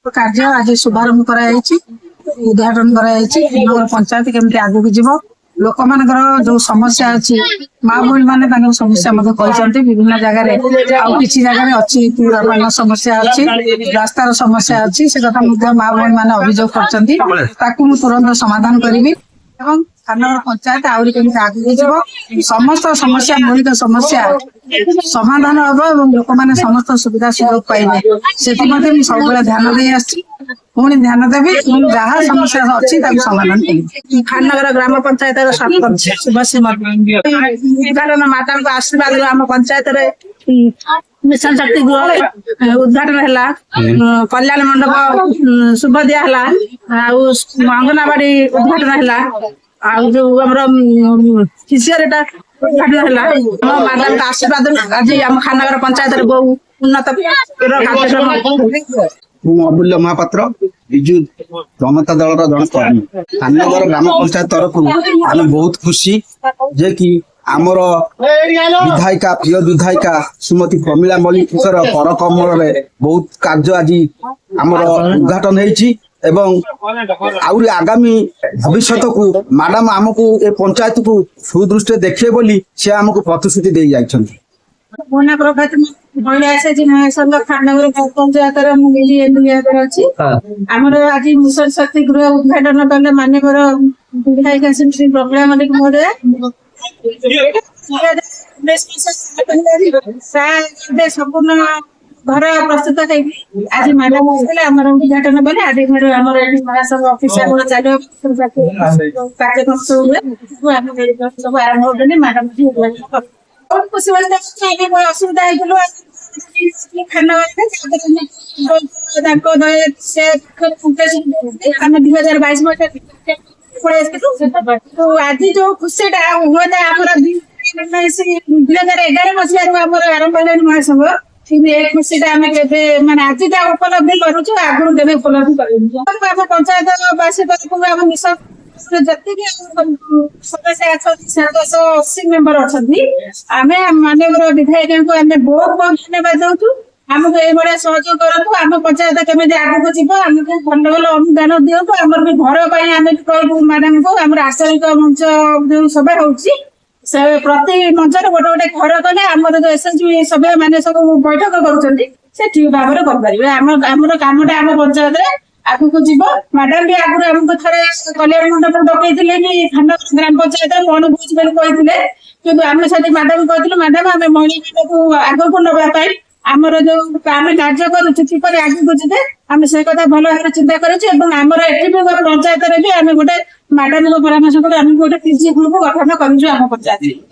कार्य आज शुभारंभ उद्घाटन पंचायत केमती आगे की लोक मान जो समस्या अच्छी माँ भाई मैंने समस्या कहते विभिन्न जगह किसी जगह अच्छी समस्या अच्छी रास्तार समस्या अच्छी से कथा माँ भाई मैंने अभियोग कर तुरंत समाधान करी खाननगर पंचायत आहरी केमती आगे समस्त समस्या मौलिक समस्या समाधान हम लोक मैंने समस्त सुविधा सुयोग पाइबे से सब ध्यान दे पुणी ध्यान देवी जहाँ समस्या अच्छी समाधान करी खाननगर ग्राम पंचायत सरपंच उद्घाटन माता आशीर्वाद आम पंचायत मिशन शक्ति गृह उद्घाटन है कल्याण मंडप शुभ दिया अंगनवाड़ी उद्घाटन है जो किसीटा उद्घाटन है मैडम आशीर्वाद आज आम खाननगर पंचायत बहु उन्नत कार्यक्रम अमूल्य महापात्र विजु जनता दल जन कर्मी खाननगर ग्राम पंचायत तरफ आम बहुत खुशी जे कि आमर विधायिका प्रिय विधायिका श्रीमती प्रमिला मल्लिक पर कमल बहुत कार्य आज आमर उद्घाटन होती एवं आउरी आगामी भविष्य को मैडम आमको ए पंचायत को सुदृष्टि देखिए बोली से आमको प्रतिश्रुति दे जाइछन्ति मोना प्रभात महिला संघ खाननगर पंचायत आमर आज मिशन शक्ति गृह उद्घाटन कले माननीय विधायिका श्री प्रमिला मल्लिक महोदय संपूर्ण घर प्रस्तुत आज मैडम आम उद्घाटन कले आज महासभा ऑफिसर चलो कार्यक्रम सब आरंभ होने मैडम बहुत खुशी असुविधा आम 2022 तो आज जो खुशी हुए 2011 मसीह आरंभ है महासभा खुशी माने आज उपलब्धि करूँ आगुरी केवे उपलब्धि कर पंचायतवासी तरफ आम मिशन जी समस्या 780 मेम्बर अच्छा आम माननीय विधायक को बहुत बहुत धन्यवाद दौचु आमको ये सहयोग करूँ आम पंचायत केमी आगे जीव आमको भल भल अनुदान दिंतु आम भी घर पर कहूँ मैडम को आम आश्रयिक मंच जो सभा हो प्रति मंचर गोटे गोटे घर कले आमर जो एसएचजी सभ्य मैंने सब बैठक कर ठीक भाव में आमर कामटा आम पंचायत आगू को जीव मैडम भी आगुरी आमको थे कल्याण मंडप डकई कि खाननगर ग्राम पंचायत कौन बुझ कहते कि आम से मैडम कहते मैडम आम महिला को आग को नापी आमर जो आम कार्य कर आगे को जीते आम से कथा भल भाव चिंता करमर एटी पंचायत भी आम गोटे मैडम परामर्श कर गोटे पीजी ग्रुप गठन कर पंचायत।